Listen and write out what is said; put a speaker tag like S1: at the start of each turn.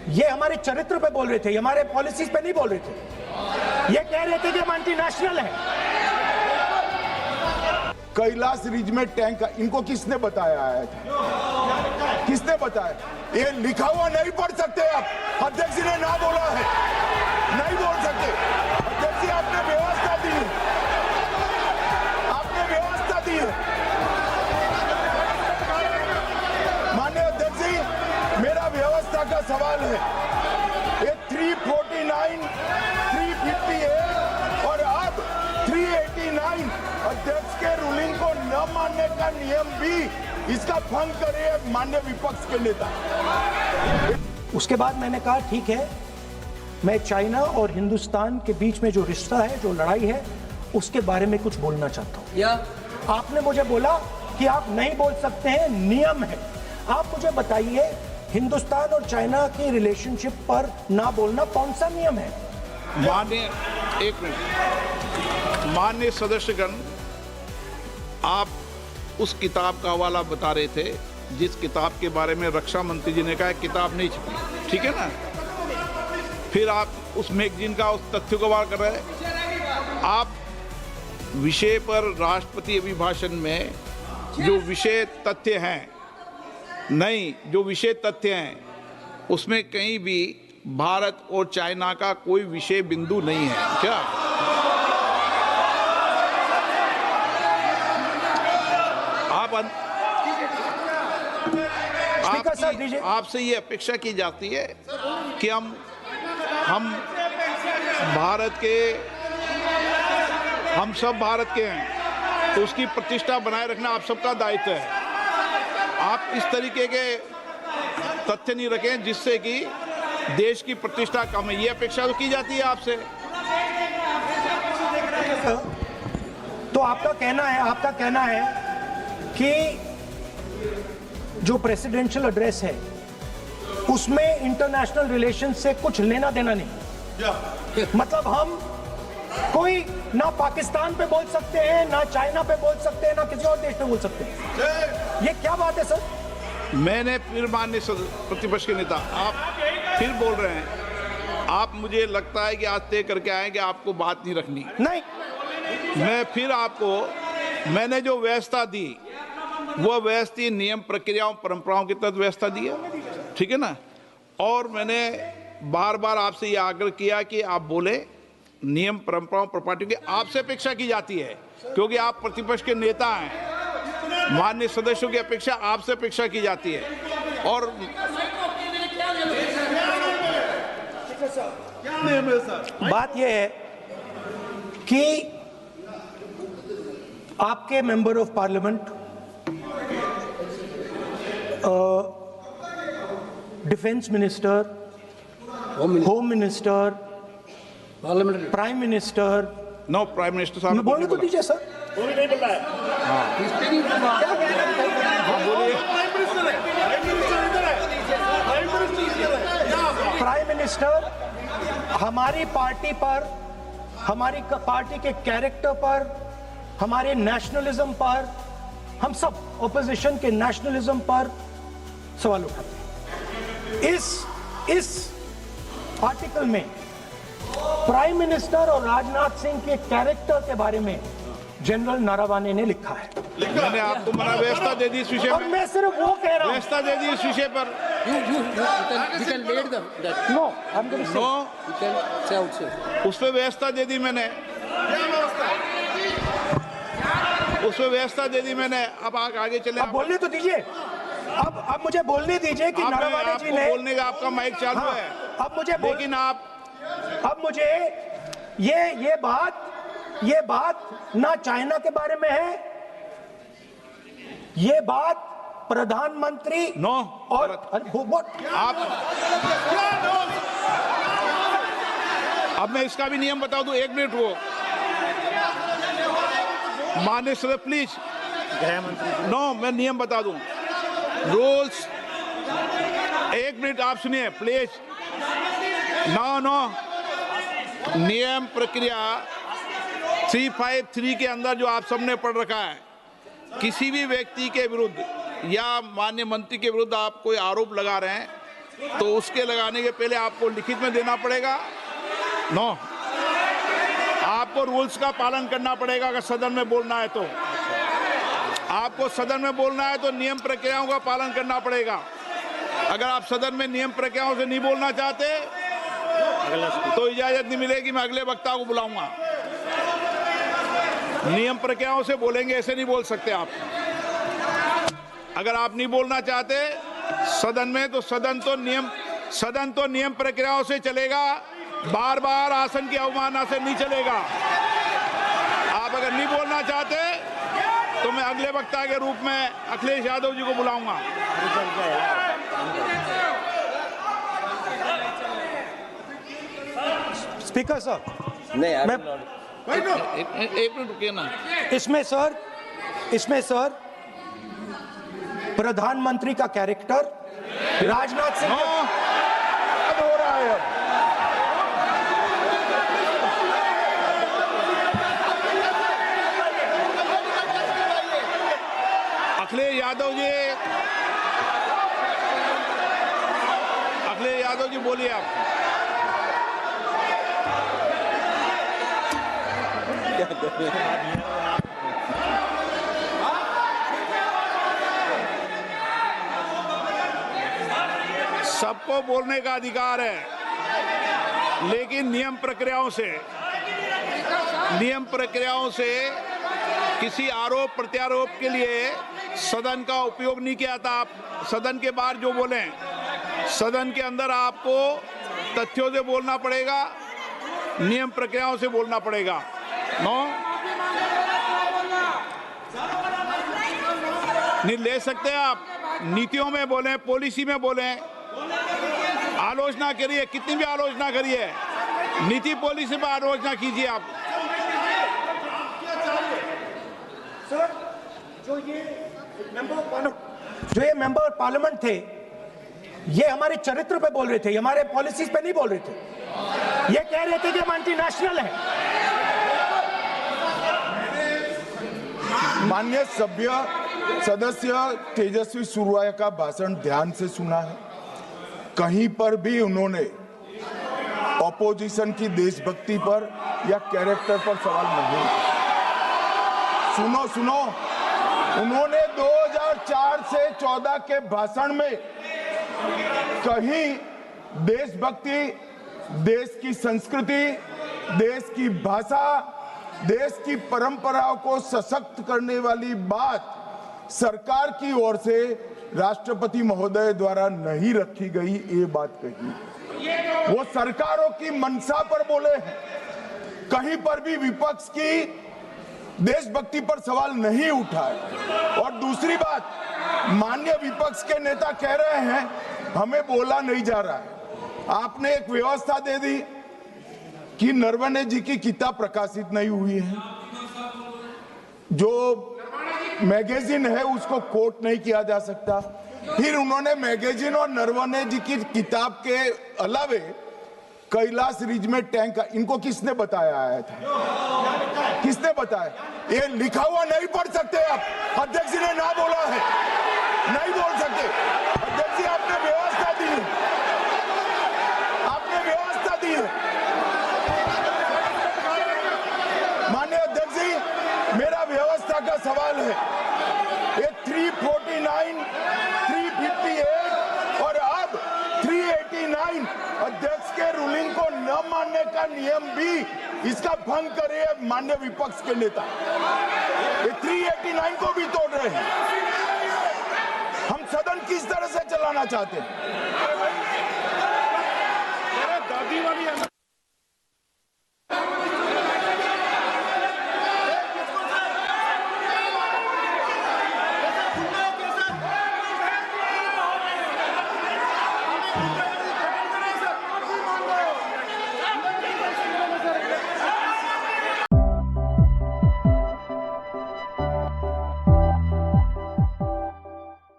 S1: ये हमारे चरित्र पे बोल रहे थे, ये हमारे पॉलिसीज पे नहीं बोल रहे थे। ये कह रहे थे कि हम एंटी नेशनल हैं।
S2: कैलाश रिज में टैंक, इनको किसने बताया है? किसने बताया? ये लिखा हुआ नहीं पढ़ सकते आप। अध्यक्ष जी ने ना बोला है, नहीं बोल सकते। अध्यक्ष जी आपने व्यवस्था दी है, आपने व्यवस्था दी है। माननीय अध्यक्ष जी, मेरा व्यवस्था का सवाल है। ये 349, 358 और अब 389 अध्यक्ष के रूलिंग को न मानने का नियम भी इसका भंग करे माननीय विपक्ष के नेता।
S1: उसके बाद मैंने कहा ठीक है, मैं चाइना और हिंदुस्तान के बीच में जो रिश्ता है, जो लड़ाई है, उसके बारे में कुछ बोलना चाहता हूं। आपने मुझे बोला कि आप नहीं बोल सकते हैं, नियम है। आप मुझे बताइए, हिंदुस्तान और चाइना की रिलेशनशिप पर ना बोलना कौन सा नियम है?
S3: माननीय सदस्यगण, आप उस किताब का हवाला बता रहे थे जिस किताब के बारे में रक्षा मंत्री जी ने कहा किताब नहीं छपी, ठीक है ना? फिर आप उस मैगजीन का उस तथ्य को वार कर रहे हैं। आप विषय पर राष्ट्रपति अभिभाषण में जो विषय तथ्य हैं, नहीं, जो विषय तथ्य हैं उसमें कहीं भी भारत और चाइना का कोई विषय बिंदु नहीं है क्या? आपसे ये अपेक्षा की जाती है कि हम भारत के, हम सब भारत के हैं, तो उसकी प्रतिष्ठा बनाए रखना आप सबका दायित्व है। आप इस तरीके के तथ्य नहीं रखें जिससे कि देश की प्रतिष्ठा कम है, ये अपेक्षा तो की जाती है आपसे।
S1: तो आपका कहना है कि जो प्रेसिडेंशियल एड्रेस है उसमें इंटरनेशनल रिलेशन से कुछ लेना देना नहीं। मतलब हम कोई ना पाकिस्तान पे बोल सकते हैं, ना चाइना पे बोल सकते हैं, ना किसी और देश पे बोल सकते हैं। ये क्या बात है सर?
S3: मैंने फिर माननीय प्रतिपक्ष के नेता, आप फिर बोल रहे हैं। आप, मुझे लगता है कि आज तय करके आए कि आपको बात नहीं रखनी।
S1: नहीं,
S3: मैं फिर आपको, मैंने जो व्यवस्था दी वो व्यवस्था नियम, प्रक्रियाओं, परंपराओं की तहत व्यवस्था दी है, ठीक है ना? और मैंने बार बार आपसे ये आग्रह किया कि आप बोले, नियम, परंपराओं, प्रॉपर्टी की आपसे अपेक्षा की जाती है क्योंकि आप प्रतिपक्ष के नेता हैं। माननीय सदस्यों की अपेक्षा आपसे अपेक्षा की जाती है। और
S1: बात यह है कि आपके member of parliament, defence minister, home minister, prime minister,
S3: no, prime minister साहब
S1: बोलने तो दीजिए सर।
S3: नहीं बोला है।
S1: प्राइम मिनिस्टर हमारी पार्टी पर, हमारी पार्टी के कैरेक्टर पर, हमारे नेशनलिज्म पर, हम सब ऑपोजिशन के नेशनलिज्म पर सवाल उठाते हैं। इस आर्टिकल में प्राइम मिनिस्टर और राजनाथ सिंह के कैरेक्टर के बारे में जनरल नारावाने ने लिखा है।
S3: मैंने आपको मना व्यवस्था दे दी इस विषय
S1: और मैं सिर्फ वो कह रहा हूं,
S3: व्यवस्था दे दी इस विषय पर। उस पर व्यवस्था दे दी मैंने, उसमें व्यवस्था दे दी मैंने। अब आगे चले,
S1: अब बोलने तो दीजिए। अब मुझे बोलने दीजिए कि नारावाने जी ने,
S3: बोलने का आपका माइक चालू है।
S1: अब मुझे,
S3: लेकिन आप,
S1: अब मुझे ये बात ना चाइना के बारे में है, ये बात प्रधानमंत्री
S3: नो
S1: और
S3: आप, अब मैं इसका भी नियम बता दूं, 1 मिनट वो माननीय सदस्य प्लीज, नो, मैं नियम बता दूं, रूल्स, 1 मिनट आप सुनिए प्लीज। नो, नियम प्रक्रिया 353 के अंदर जो आप सबने पढ़ रखा है, किसी भी व्यक्ति के विरुद्ध या माननीय मंत्री के विरुद्ध आप कोई आरोप लगा रहे हैं तो उसके लगाने के पहले आपको लिखित में देना पड़ेगा। नो, आपको रूल्स का पालन करना पड़ेगा। अगर सदन में बोलना है तो आपको सदन में बोलना है तो नियम प्रक्रियाओं का पालन करना पड़ेगा। अगर आप सदन में नियम प्रक्रियाओं से नहीं बोलना चाहते तो इजाजत नहीं मिलेगी, मैं अगले वक्ता को बुलाऊंगा। नियम प्रक्रियाओं से बोलेंगे, ऐसे नहीं बोल सकते आप। अगर आप नहीं बोलना चाहते सदन में तो सदन तो नियम प्रक्रियाओं से चलेगा, बार बार आसन की अवमानना से नहीं चलेगा। आप अगर नहीं बोलना चाहते तो मैं अगले वक्ता के रूप में अखिलेश यादव जी को बुलाऊंगा।
S1: स्पीकर सर,
S4: नहीं
S1: मैं
S3: एक मिनट रुकिए ना।
S1: इसमें सर प्रधानमंत्री का कैरेक्टर राजनाथ सिंह
S2: अब हो रहा है। अब
S3: अखिलेश यादव जी बोलिए आप। सबको बोलने का अधिकार है, लेकिन नियम प्रक्रियाओं से किसी आरोप प्रत्यारोप के लिए सदन का उपयोग नहीं किया था। आप सदन के बाहर जो बोलें, सदन के अंदर आपको तथ्यों से बोलना पड़ेगा, नियम प्रक्रियाओं से बोलना पड़ेगा। नो, नहीं ले सकते आप। नीतियों में बोलें, पॉलिसी में बोलें, आलोचना करिए, कितनी भी आलोचना करिए, नीति पॉलिसी पर आलोचना कीजिए आप।
S1: सर, जो ये मेंबर पार्लियामेंट थे, ये हमारे चरित्र पे बोल रहे थे, हमारे पॉलिसीज पे नहीं बोल रहे थे। ये कह रहे थे कि हम एंटी नेशनल हैं।
S2: माननीय सदस्य तेजस्वी सूर्या का भाषण ध्यान से सुना है। कहीं पर भी उन्होंने ऑपोजिशन की देशभक्ति पर या कैरेक्टर पर सवाल नहीं। सुनो, उन्होंने 2004 से 14 के भाषण में कहीं देशभक्ति, देश की संस्कृति, देश की भाषा, देश की परंपराओं को सशक्त करने वाली बात सरकार की ओर से राष्ट्रपति महोदय द्वारा नहीं रखी गई, ये बात कही। वो सरकारों की मंशा पर बोले हैं। कहीं पर भी विपक्ष की देशभक्ति पर सवाल नहीं उठाए। और दूसरी बात, माननीय विपक्ष के नेता कह रहे हैं हमें बोला नहीं जा रहा है। आपने एक व्यवस्था दे दी कि नरवणे जी की किताब प्रकाशित नहीं हुई है, जो मैगजीन है उसको कोट नहीं किया जा सकता। फिर उन्होंने मैगजीन और नरवणे जी की किताब के अलावे कैलाश रिज में टैंक, इनको किसने बताया आया था? किसने बताया? ये लिखा हुआ नहीं पढ़ सकते आप। अध्यक्ष जी ने ना बोला है, नहीं बोल सकते। अध्यक्ष जी आपने व्यवस्था दी है, आपने व्यवस्था दी है। माननीय अध्यक्ष जी, मेरा व्यवस्था का सवाल है। ये 349, 358 और अब 389 अध्यक्ष के रूलिंग को न मानने का नियम भी इसका भंग करे माननीय विपक्ष के नेता। ये 389 को भी तोड़ रहे हैं। हम सदन किस तरह से चलाना चाहते हैं?